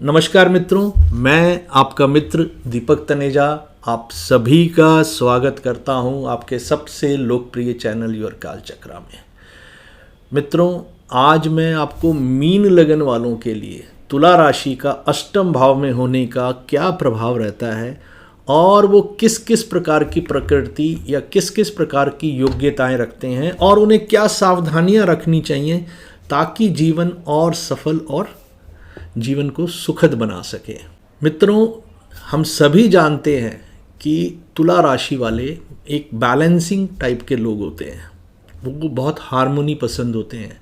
नमस्कार मित्रों, मैं आपका मित्र दीपक तनेजा आप सभी का स्वागत करता हूं आपके सबसे लोकप्रिय चैनल योर काल चक्रा में। मित्रों, आज मैं आपको मीन लगन वालों के लिए तुला राशि का अष्टम भाव में होने का क्या प्रभाव रहता है और वो किस किस प्रकार की प्रकृति या किस किस प्रकार की योग्यताएं रखते हैं और उन्हें क्या सावधानियां रखनी चाहिए ताकि जीवन और सफल और जीवन को सुखद बना सके। मित्रों, हम सभी जानते हैं कि तुला राशि वाले एक बैलेंसिंग टाइप के लोग होते हैं। वो बहुत हार्मोनी पसंद होते हैं।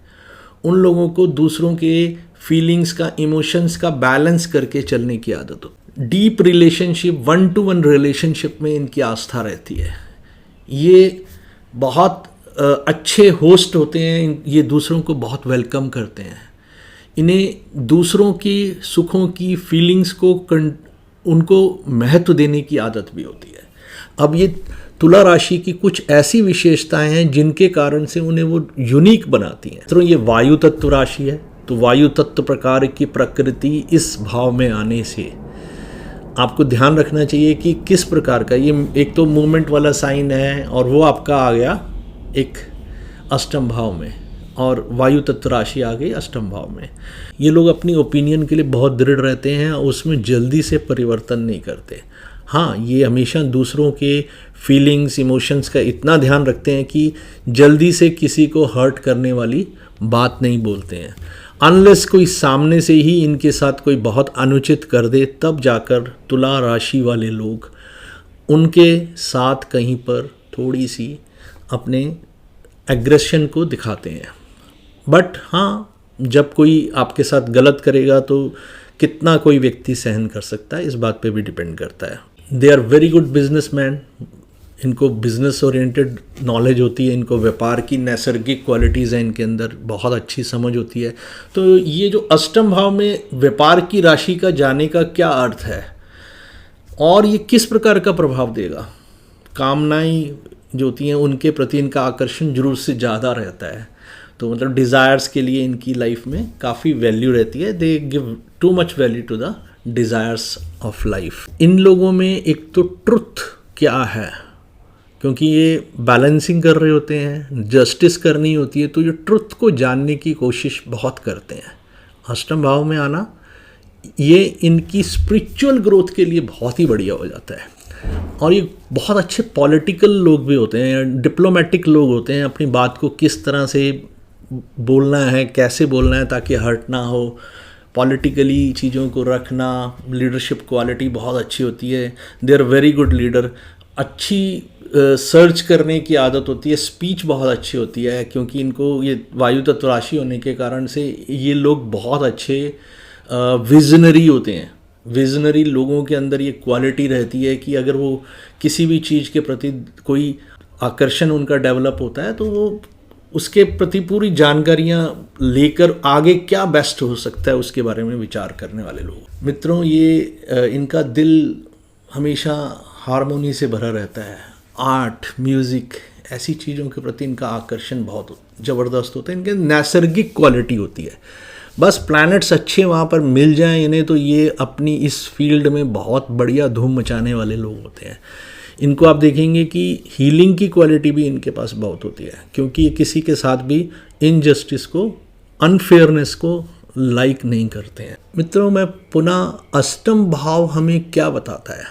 उन लोगों को दूसरों के फीलिंग्स का, इमोशंस का बैलेंस करके चलने की आदत होती है। डीप रिलेशनशिप, 1-to-1 रिलेशनशिप में इनकी आस्था रहती है। ये बहुत अच्छे होस्ट होते हैं। ये दूसरों को बहुत वेलकम करते हैं। इन्हें दूसरों की सुखों की फीलिंग्स को उनको महत्व देने की आदत भी होती है। अब ये तुला राशि की कुछ ऐसी विशेषताएं हैं जिनके कारण से उन्हें वो यूनिक बनाती हैं। तो ये वायु तत्व राशि है, तो वायु तत्व प्रकार की प्रकृति इस भाव में आने से आपको ध्यान रखना चाहिए कि किस प्रकार का ये एक तो मूवमेंट वाला साइन है और वो आपका आ गया एक अष्टम भाव में और वायु तत्व राशि आ गई अष्टम भाव में। ये लोग अपनी ओपिनियन के लिए बहुत दृढ़ रहते हैं और उसमें जल्दी से परिवर्तन नहीं करते। हाँ, ये हमेशा दूसरों के फीलिंग्स, इमोशंस का इतना ध्यान रखते हैं कि जल्दी से किसी को हर्ट करने वाली बात नहीं बोलते हैं। अनलेस कोई सामने से ही इनके साथ कोई बहुत अनुचित कर दे, तब जाकर तुला राशि वाले लोग उनके साथ कहीं पर थोड़ी सी अपने एग्रेशन को दिखाते हैं। बट हाँ, जब कोई आपके साथ गलत करेगा तो कितना कोई व्यक्ति सहन कर सकता है, इस बात पे भी डिपेंड करता है। They are very good businessman. इनको बिजनेस ओरिएंटेड नॉलेज होती है। इनको व्यापार की नैसर्गिक क्वालिटीज़ हैं, इनके अंदर बहुत अच्छी समझ होती है। तो ये जो अष्टम भाव में व्यापार की राशि का जाने का क्या अर्थ है और ये किस प्रकार का प्रभाव देगा। कामनाएं जो होती हैं उनके प्रति इनका आकर्षण जरूर से ज़्यादा रहता है। तो मतलब डिज़ायर्स के लिए इनकी लाइफ में काफ़ी वैल्यू रहती है। They give too much value to the desires of life. इन लोगों में एक तो ट्रुथ क्या है, क्योंकि ये बैलेंसिंग कर रहे होते हैं, जस्टिस करनी होती है, तो ये ट्रुथ को जानने की कोशिश बहुत करते हैं। अष्टम भाव में आना ये इनकी स्पिरिचुअल ग्रोथ के लिए बहुत ही बढ़िया हो जाता है। और ये बहुत अच्छे पॉलिटिकल लोग भी होते हैं, डिप्लोमेटिक लोग होते हैं। अपनी बात को किस तरह से बोलना है, कैसे बोलना है ताकि हर्ट ना हो, पॉलिटिकली चीज़ों को रखना, लीडरशिप क्वालिटी बहुत अच्छी होती है। They are very good leader. अच्छी सर्च करने की आदत होती है। स्पीच बहुत अच्छी होती है, क्योंकि इनको ये वायु तत्व राशि होने के कारण से ये लोग बहुत अच्छे विजनरी होते हैं। विजनरी लोगों के अंदर ये क्वालिटी रहती है कि अगर वो किसी भी चीज़ के प्रति कोई आकर्षण उनका डेवलप होता है तो वो उसके प्रति पूरी जानकारियाँ लेकर आगे क्या बेस्ट हो सकता है उसके बारे में विचार करने वाले लोग। मित्रों, ये इनका दिल हमेशा हारमोनी से भरा रहता है। आर्ट, म्यूज़िक, ऐसी चीज़ों के प्रति इनका आकर्षण बहुत ज़बरदस्त होता है। इनके नैसर्गिक क्वालिटी होती है। बस प्लैनेट्स अच्छे वहाँ पर मिल जाएं इन्हें तो ये अपनी इस फील्ड में बहुत बढ़िया धूम मचाने वाले लोग होते हैं। इनको आप देखेंगे कि हीलिंग की क्वालिटी भी इनके पास बहुत होती है, क्योंकि ये किसी के साथ भी इनजस्टिस को, अनफेयरनेस को लाइक नहीं करते हैं। मित्रों, मैं पुनः अष्टम भाव हमें क्या बताता है,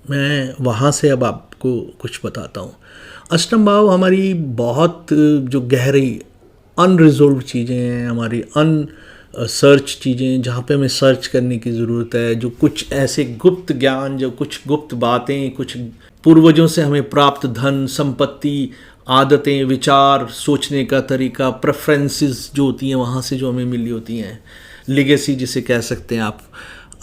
मैं वहाँ से अब आपको कुछ बताता हूँ। अष्टम भाव हमारी बहुत जो गहरी अनरिजोल्व चीज़ें हैं, हमारी सर्च चीज़ें जहाँ पे हमें सर्च करने की ज़रूरत है, जो कुछ ऐसे गुप्त ज्ञान, जो कुछ गुप्त बातें, कुछ पूर्वजों से हमें प्राप्त धन, संपत्ति, आदतें, विचार, सोचने का तरीका, प्रेफरेंसेस जो होती हैं वहाँ से जो हमें मिली होती हैं, लिगेसी जिसे कह सकते हैं आप,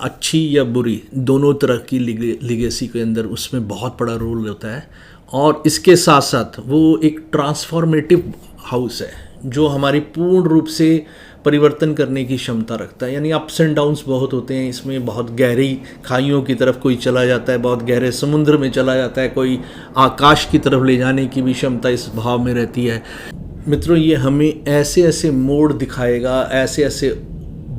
अच्छी या बुरी, दोनों तरह की लिगेसी के अंदर उसमें बहुत बड़ा रोल होता है। और इसके साथ साथ वो एक ट्रांसफॉर्मेटिव हाउस है जो हमारी पूर्ण रूप से परिवर्तन करने की क्षमता रखता है। यानी अप्स एंड डाउन्स बहुत होते हैं इसमें। बहुत गहरी खाइयों की तरफ कोई चला जाता है, बहुत गहरे समुद्र में चला जाता है, कोई आकाश की तरफ ले जाने की भी क्षमता इस भाव में रहती है। मित्रों, ये हमें ऐसे ऐसे मोड़ दिखाएगा, ऐसे ऐसे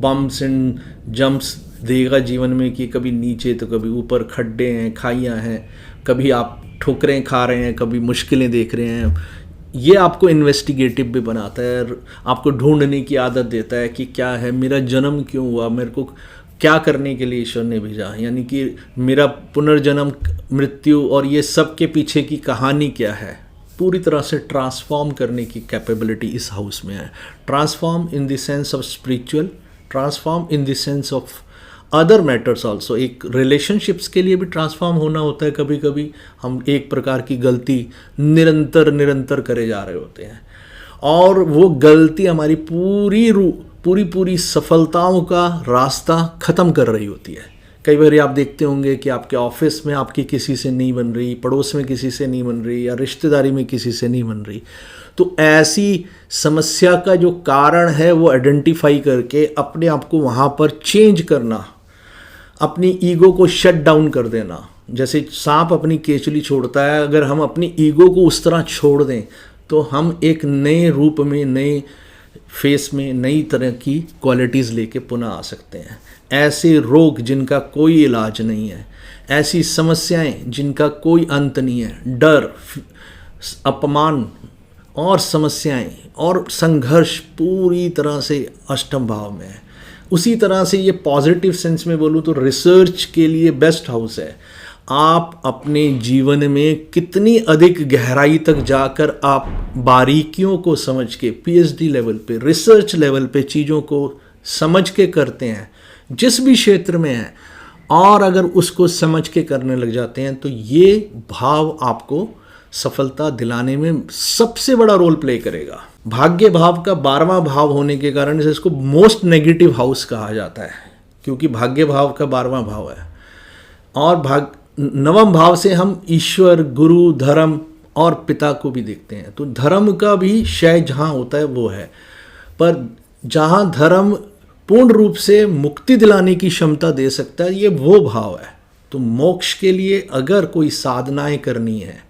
बम्प्स एंड जंप्स देगा जीवन में कि कभी नीचे तो कभी ऊपर, खड्डे हैं, खाइयाँ हैं, कभी आप ठोकरें खा रहे हैं, कभी मुश्किलें देख रहे हैं। ये आपको इन्वेस्टिगेटिव भी बनाता है, आपको ढूंढने की आदत देता है कि क्या है, मेरा जन्म क्यों हुआ, मेरे को क्या करने के लिए ईश्वर ने भेजा, यानी कि मेरा पुनर्जन्म, मृत्यु और ये सब के पीछे की कहानी क्या है। पूरी तरह से ट्रांसफॉर्म करने की कैपेबिलिटी इस हाउस में है। Transform in the sense of spiritual, transform in the sense of other matters also. एक रिलेशनशिप्स के लिए भी ट्रांसफॉर्म होना होता है। कभी कभी हम एक प्रकार की गलती निरंतर करे जा रहे होते हैं और वो गलती हमारी पूरी सफलताओं का रास्ता ख़त्म कर रही होती है। कई बार आप देखते होंगे कि आपके ऑफिस में आपकी किसी से नहीं बन रही, पड़ोस में किसी से नहीं बन रही, या रिश्तेदारी में किसी से नहीं बन रही। तो ऐसी समस्या का जो कारण है वो आइडेंटिफाई करके अपने आप को वहाँ पर चेंज करना, अपनी ईगो को शट डाउन कर देना। जैसे सांप अपनी केचुली छोड़ता है, अगर हम अपनी ईगो को उस तरह छोड़ दें तो हम एक नए रूप में, नए फेस में, नई तरह की क्वालिटीज़ लेके पुनः आ सकते हैं। ऐसे रोग जिनका कोई इलाज नहीं है, ऐसी समस्याएं जिनका कोई अंत नहीं है, डर, अपमान और समस्याएं और संघर्ष पूरी तरह से अष्टम भाव में है। उसी तरह से ये पॉजिटिव सेंस में बोलूँ तो रिसर्च के लिए बेस्ट हाउस है। आप अपने जीवन में कितनी अधिक गहराई तक जाकर आप बारीकियों को समझ के, पीएचडी लेवल पे, रिसर्च लेवल पे चीज़ों को समझ के करते हैं जिस भी क्षेत्र में है, और अगर उसको समझ के करने लग जाते हैं तो ये भाव आपको सफलता दिलाने में सबसे बड़ा रोल प्ले करेगा। भाग्य भाव का 12वां भाव होने के कारण से इसको मोस्ट नेगेटिव हाउस कहा जाता है, क्योंकि भाग्य भाव का 12वां भाव है। और 9वां भाव से हम ईश्वर, गुरु, धर्म और पिता को भी देखते हैं। तो धर्म का भी क्षय जहाँ होता है वो है, पर जहाँ धर्म पूर्ण रूप से मुक्ति दिलाने की क्षमता दे सकता है, ये वो भाव है। तो मोक्ष के लिए अगर कोई साधनाएं करनी है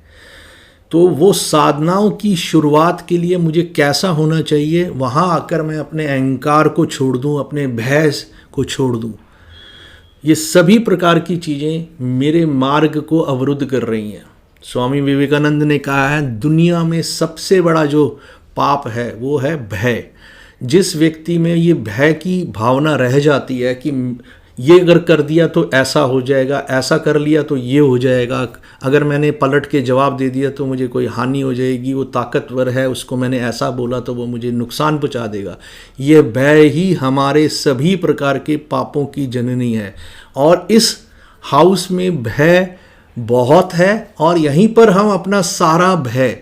तो वो साधनाओं की शुरुआत के लिए मुझे कैसा होना चाहिए, वहाँ आकर मैं अपने अहंकार को छोड़ दूँ, अपने भय को छोड़ दूँ। ये सभी प्रकार की चीज़ें मेरे मार्ग को अवरुद्ध कर रही हैं। स्वामी विवेकानंद ने कहा है, दुनिया में सबसे बड़ा जो पाप है वो है भय। जिस व्यक्ति में ये भय की भावना रह जाती है कि ये अगर कर दिया तो ऐसा हो जाएगा, ऐसा कर लिया तो ये हो जाएगा, अगर मैंने पलट के जवाब दे दिया तो मुझे कोई हानि हो जाएगी, वो ताकतवर है, उसको मैंने ऐसा बोला तो वो मुझे नुकसान पहुंचा देगा। ये भय ही हमारे सभी प्रकार के पापों की जननी है। और इस हाउस में भय बहुत है, और यहीं पर हम अपना सारा भय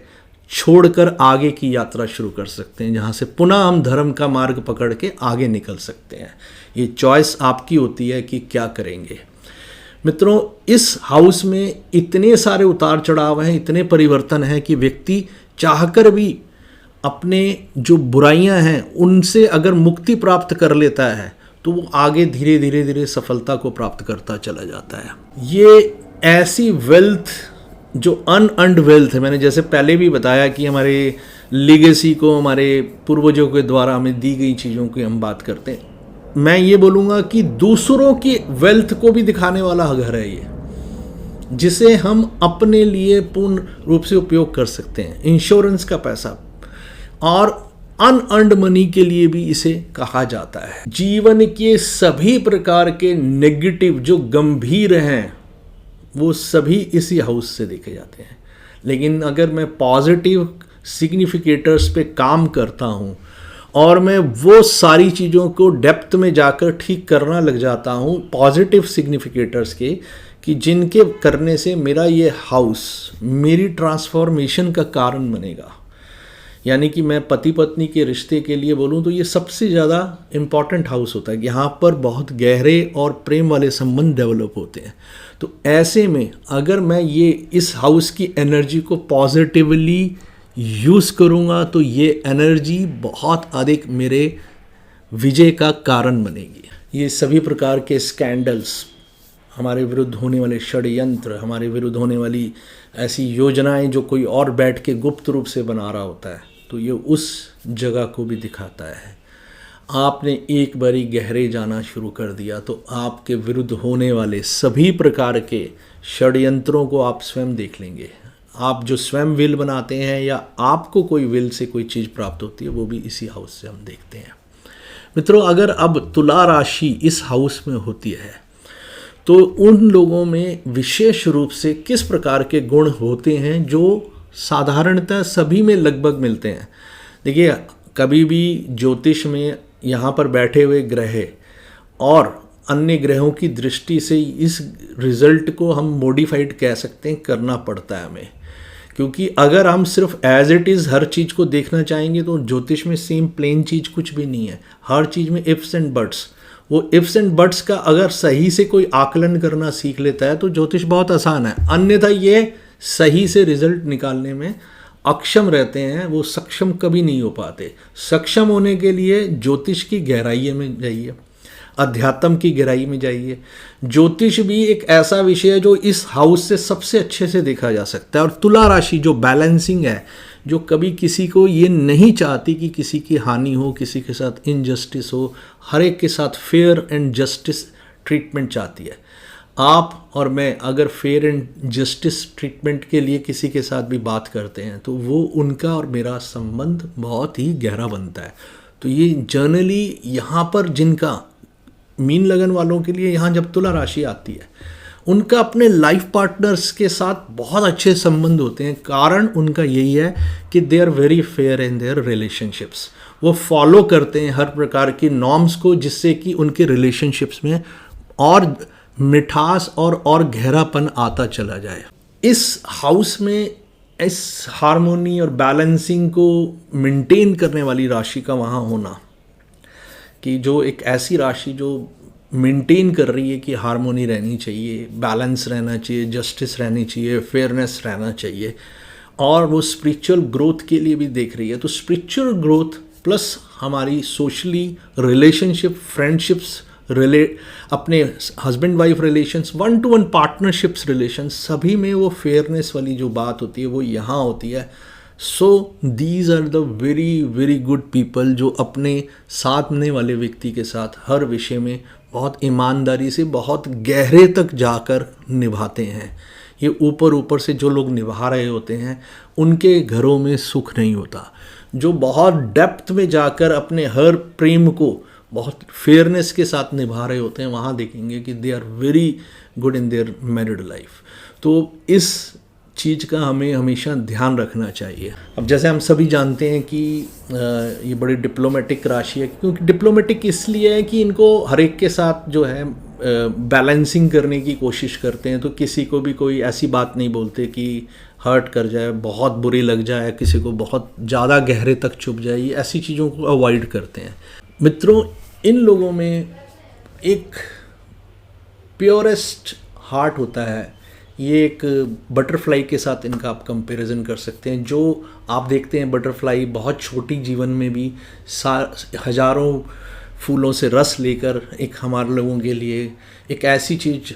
छोड़कर आगे की यात्रा शुरू कर सकते हैं, जहाँ से पुनः हम धर्म का मार्ग पकड़ के आगे निकल सकते हैं। ये चॉइस आपकी होती है कि क्या करेंगे। मित्रों, इस हाउस में इतने सारे उतार चढ़ाव हैं, इतने परिवर्तन हैं कि व्यक्ति चाहकर भी अपने जो बुराइयां हैं उनसे अगर मुक्ति प्राप्त कर लेता है तो वो आगे धीरे धीरे सफलता को प्राप्त करता चला जाता है। ये ऐसी वेल्थ जो अनअर्न्ड वेल्थ है, मैंने जैसे पहले भी बताया कि हमारे लीगेसी को, हमारे पूर्वजों के द्वारा हमें दी गई चीज़ों की हम बात करते हैं। मैं ये बोलूँगा कि दूसरों की वेल्थ को भी दिखाने वाला घर है ये, जिसे हम अपने लिए पूर्ण रूप से उपयोग कर सकते हैं। इंश्योरेंस का पैसा और अनअर्न्ड मनी के लिए भी इसे कहा जाता है। जीवन के सभी प्रकार के नेगेटिव जो गंभीर हैं वो सभी इसी हाउस से देखे जाते हैं। लेकिन अगर मैं पॉजिटिव सिग्निफिकेटर्स पे काम करता हूँ और मैं वो सारी चीज़ों को डेप्थ में जाकर ठीक करना लग जाता हूँ, पॉजिटिव सिग्निफिकेटर्स के, कि जिनके करने से मेरा ये हाउस मेरी ट्रांसफॉर्मेशन का कारण बनेगा। यानी कि मैं पति पत्नी के रिश्ते के लिए बोलूँ तो ये सबसे ज़्यादा इम्पॉर्टेंट हाउस होता है। यहाँ पर बहुत गहरे और प्रेम वाले संबंध डेवलप होते हैं। तो ऐसे में अगर मैं ये इस हाउस की एनर्जी को पॉजिटिवली यूज़ करूँगा तो ये एनर्जी बहुत अधिक मेरे विजय का कारण बनेगी। ये सभी प्रकार के स्कैंडल्स, हमारे विरुद्ध होने वाले षड्यंत्र, हमारे विरुद्ध होने वाली ऐसी योजनाएं जो कोई और बैठ के गुप्त रूप से बना रहा होता है, तो ये उस जगह को भी दिखाता है। आपने एक बारी गहरे जाना शुरू कर दिया तो आपके विरुद्ध होने वाले सभी प्रकार के षड्यंत्रों को आप स्वयं देख लेंगे। आप जो स्वयं विल बनाते हैं या आपको कोई विल से कोई चीज़ प्राप्त होती है वो भी इसी हाउस से हम देखते हैं। मित्रों, अगर अब तुला राशि इस हाउस में होती है तो उन लोगों में विशेष रूप से किस प्रकार के गुण होते हैं जो साधारणतः सभी में लगभग मिलते हैं। देखिए, कभी भी ज्योतिष में यहाँ पर बैठे हुए ग्रह और अन्य ग्रहों की दृष्टि से इस रिजल्ट को हम मॉडिफाइड कह सकते हैं, करना पड़ता है हमें। क्योंकि अगर हम सिर्फ एज इट इज़ हर चीज़ को देखना चाहेंगे तो ज्योतिष में सेम प्लेन चीज़ कुछ भी नहीं है। हर चीज़ में इफ्स एंड बट्स, वो इफ्स एंड बट्स का अगर सही से कोई आकलन करना सीख लेता है तो ज्योतिष बहुत आसान है। अन्यथा ये सही से रिजल्ट निकालने में अक्षम रहते हैं, वो सक्षम कभी नहीं हो पाते। सक्षम होने के लिए ज्योतिष की गहराई में जाइए, अध्यात्म की गहराई में जाइए। ज्योतिष भी एक ऐसा विषय है जो इस हाउस से सबसे अच्छे से देखा जा सकता है। और तुला राशि जो बैलेंसिंग है, जो कभी किसी को ये नहीं चाहती कि किसी की हानि हो, किसी के साथ इनजस्टिस हो, हर एक के साथ फेयर एंड जस्टिस ट्रीटमेंट चाहती है। आप और मैं अगर फेयर एंड जस्टिस ट्रीटमेंट के लिए किसी के साथ भी बात करते हैं तो वो उनका और मेरा संबंध बहुत ही गहरा बनता है। तो ये जनरली यहाँ पर जिनका मीन लगन वालों के लिए यहाँ जब तुला राशि आती है, उनका अपने लाइफ पार्टनर्स के साथ बहुत अच्छे संबंध होते हैं। कारण उनका यही है कि they are very fair in their relationships. वो फॉलो करते हैं हर प्रकार की नॉर्म्स को, जिससे कि उनके रिलेशनशिप्स में और मिठास और गहरापन आता चला जाए। इस हाउस में इस हार्मोनी और बैलेंसिंग को मेंटेन करने वाली राशि का वहाँ होना, कि जो एक ऐसी राशि जो मेंटेन कर रही है कि हार्मोनी रहनी चाहिए, बैलेंस रहना चाहिए, जस्टिस रहनी चाहिए, फेयरनेस रहना चाहिए, और वो स्पिरिचुअल ग्रोथ के लिए भी देख रही है। तो स्पिरिचुअल ग्रोथ प्लस हमारी सोशली रिलेशनशिप, फ्रेंडशिप्स, अपने husband wife relations, one two one partnerships relations, सभी में वो फेयरनेस वाली जो बात होती है वो यहाँ होती है। So these are the very very good people जो अपने सामने वाले व्यक्ति के साथ हर विषय में बहुत ईमानदारी से, बहुत गहरे तक जाकर निभाते हैं। ये ऊपर ऊपर से जो लोग निभा रहे होते हैं उनके घरों में सुख नहीं होता। जो बहुत डेप्थ में जाकर अपने हर प्रेम को बहुत फेयरनेस के साथ निभा रहे होते हैं, वहाँ देखेंगे कि they are very good in their married life. तो इस चीज़ का हमें हमेशा ध्यान रखना चाहिए। अब जैसे हम सभी जानते हैं कि ये बड़ी डिप्लोमेटिक राशि है, क्योंकि डिप्लोमेटिक इसलिए है कि इनको हर एक के साथ जो है बैलेंसिंग करने की कोशिश करते हैं। तो किसी को भी कोई ऐसी बात नहीं बोलते कि हर्ट कर जाए, बहुत बुरी लग जाए, किसी को बहुत ज़्यादा गहरे तक चुभ जाए, ये ऐसी चीज़ों को अवॉइड करते हैं। मित्रों, इन लोगों में एक प्योरेस्ट हार्ट होता है। ये एक बटरफ्लाई के साथ इनका आप कंपैरिजन कर सकते हैं। जो आप देखते हैं बटरफ्लाई बहुत छोटी जीवन में भी हजारों फूलों से रस लेकर एक हमारे लोगों के लिए एक ऐसी चीज़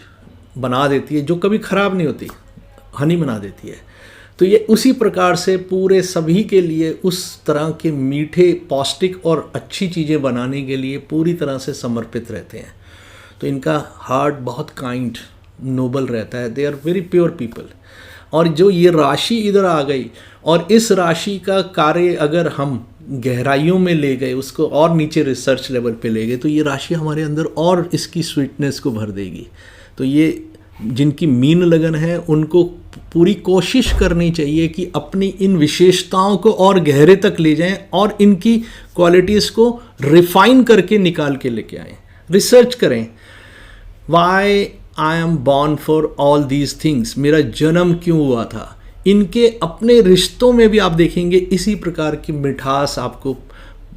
बना देती है जो कभी ख़राब नहीं होती, हनी बना देती है। तो ये उसी प्रकार से पूरे सभी के लिए उस तरह के मीठे, पौष्टिक और अच्छी चीज़ें बनाने के लिए पूरी तरह से समर्पित रहते हैं। तो इनका हार्ट बहुत काइंड, नोबल रहता है। They are very pure people. और जो ये राशि इधर आ गई और इस राशि का कार्य अगर हम गहराइयों में ले गए, उसको और नीचे रिसर्च लेवल पे ले गए, तो ये राशि हमारे अंदर और इसकी स्वीटनेस को भर देगी। तो ये जिनकी मीन लगन है उनको पूरी कोशिश करनी चाहिए कि अपनी इन विशेषताओं को और गहरे तक ले जाएं और इनकी क्वालिटीज़ को रिफाइन करके निकाल के लेके आएँ। रिसर्च करें, why I am born for all these things, मेरा जन्म क्यों हुआ था। इनके अपने रिश्तों में भी आप देखेंगे इसी प्रकार की मिठास आपको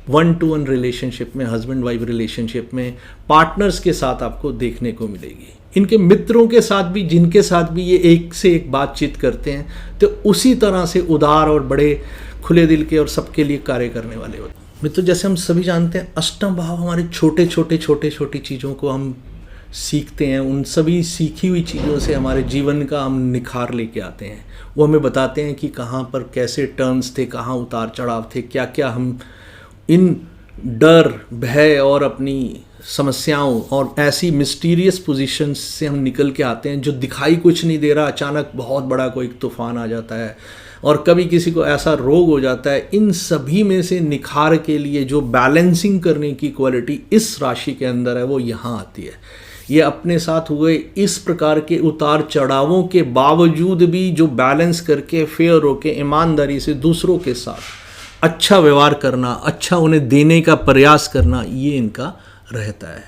वन टू वन रिलेशनशिप में, हस्बैंड वाइफ रिलेशनशिप में, पार्टनर्स के साथ आपको देखने को मिलेगी। इनके मित्रों के साथ भी, जिनके साथ भी ये एक से एक बातचीत करते हैं, तो उसी तरह से उदार और बड़े खुले दिल के और सबके लिए कार्य करने वाले होते हैं। मित्रों, जैसे हम सभी जानते हैं अष्टम भाव हमारे छोटे छोटी चीज़ों को हम सीखते हैं। उन सभी सीखी हुई चीज़ों से हमारे जीवन का हम निखार लेके आते हैं। वो हमें बताते हैं कि कहाँ पर कैसे टर्न्स थे, कहाँ उतार चढ़ाव थे, क्या क्या हम इन डर, भय और अपनी समस्याओं और ऐसी मिस्टीरियस पोजीशंस से हम निकल के आते हैं जो दिखाई कुछ नहीं दे रहा, अचानक बहुत बड़ा कोई तूफान आ जाता है और कभी किसी को ऐसा रोग हो जाता है। इन सभी में से निखार के लिए जो बैलेंसिंग करने की क्वालिटी इस राशि के अंदर है वो यहाँ आती है। ये अपने साथ हुए इस प्रकार के उतार चढ़ावों के बावजूद भी जो बैलेंस करके फेयर होके ईमानदारी से दूसरों के साथ अच्छा व्यवहार करना, अच्छा उन्हें देने का प्रयास करना, ये इनका रहता है।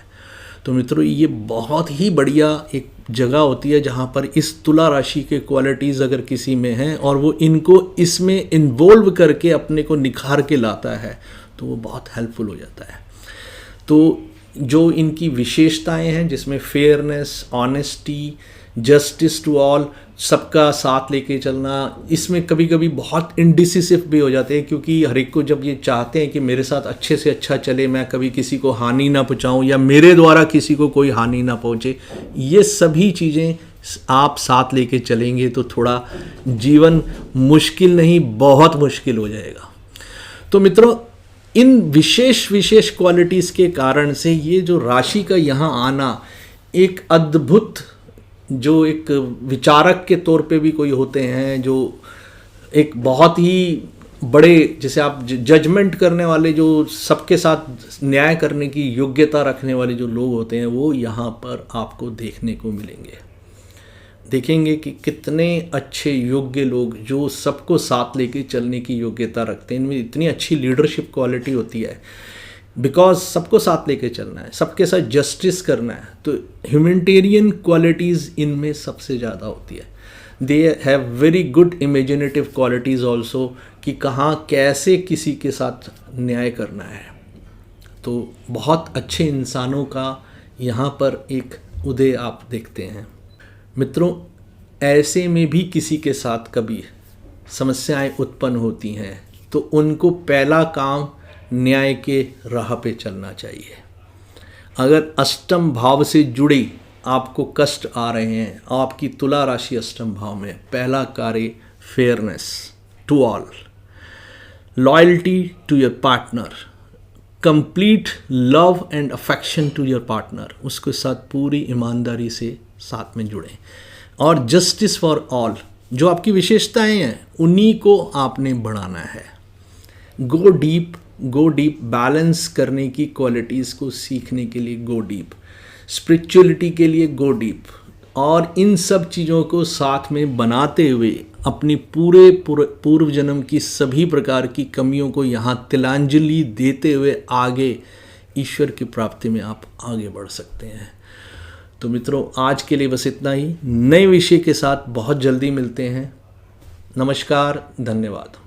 तो मित्रों, ये बहुत ही बढ़िया एक जगह होती है जहाँ पर इस तुला राशि के क्वालिटीज़ अगर किसी में हैं और वो इनको इसमें इन्वॉल्व करके अपने को निखार के लाता है तो वो बहुत हेल्पफुल हो जाता है। तो जो इनकी विशेषताएं हैं जिसमें fairness, honesty, justice to all, सबका साथ लेके चलना, इसमें कभी कभी बहुत इनडिसिसिव भी हो जाते हैं क्योंकि हर एक को जब ये चाहते हैं कि मेरे साथ अच्छे से अच्छा चले, मैं कभी किसी को हानि ना पहुंचाऊं या मेरे द्वारा किसी को कोई हानि ना पहुंचे, ये सभी चीज़ें आप साथ लेके चलेंगे तो थोड़ा जीवन मुश्किल नहीं बहुत मुश्किल हो जाएगा। तो मित्रों, इन विशेष क्वालिटीज़ के कारण से ये जो राशि का यहाँ आना एक अद्भुत, जो एक विचारक के तौर पे भी कोई होते हैं, जो एक बहुत ही बड़े, जैसे आप जजमेंट करने वाले, जो सबके साथ न्याय करने की योग्यता रखने वाले जो लोग होते हैं वो यहाँ पर आपको देखने को मिलेंगे। देखेंगे कि कितने अच्छे योग्य लोग जो सबको साथ लेके चलने की योग्यता रखते हैं, इनमें इतनी अच्छी लीडरशिप क्वालिटी होती है बिकॉज सबको साथ लेके चलना है, सबके साथ जस्टिस करना है। तो ह्यूमैनिटेरियन क्वालिटीज़ इनमें सबसे ज़्यादा होती है। They have very good imaginative qualities also कि कहाँ कैसे किसी के साथ न्याय करना है। तो बहुत अच्छे इंसानों का यहाँ पर एक उदय आप देखते हैं। मित्रों, ऐसे में भी किसी के साथ कभी समस्याएं उत्पन्न होती हैं तो उनको पहला काम न्याय के राह पे चलना चाहिए। अगर अष्टम भाव से जुड़े आपको कष्ट आ रहे हैं, आपकी तुला राशि अष्टम भाव में, पहला कार्य fairness to all, loyalty to your partner, complete love and affection to your partner, उसके साथ पूरी ईमानदारी से साथ में जुड़ें। और जस्टिस फॉर ऑल, जो आपकी विशेषताएं हैं उन्हीं को आपने बढ़ाना है। गो डीप, बैलेंस करने की क्वालिटीज़ को सीखने के लिए गो डीप, स्पिरिचुअलिटी के लिए गो डीप, और इन सब चीज़ों को साथ में बनाते हुए अपनी पूर्व जन्म की सभी प्रकार की कमियों को यहाँ तिलांजलि देते हुए आगे ईश्वर की प्राप्ति में आप आगे बढ़ सकते हैं। तो मित्रों, आज के लिए बस इतना ही। नए विषय के साथ बहुत जल्दी मिलते हैं। नमस्कार, धन्यवाद।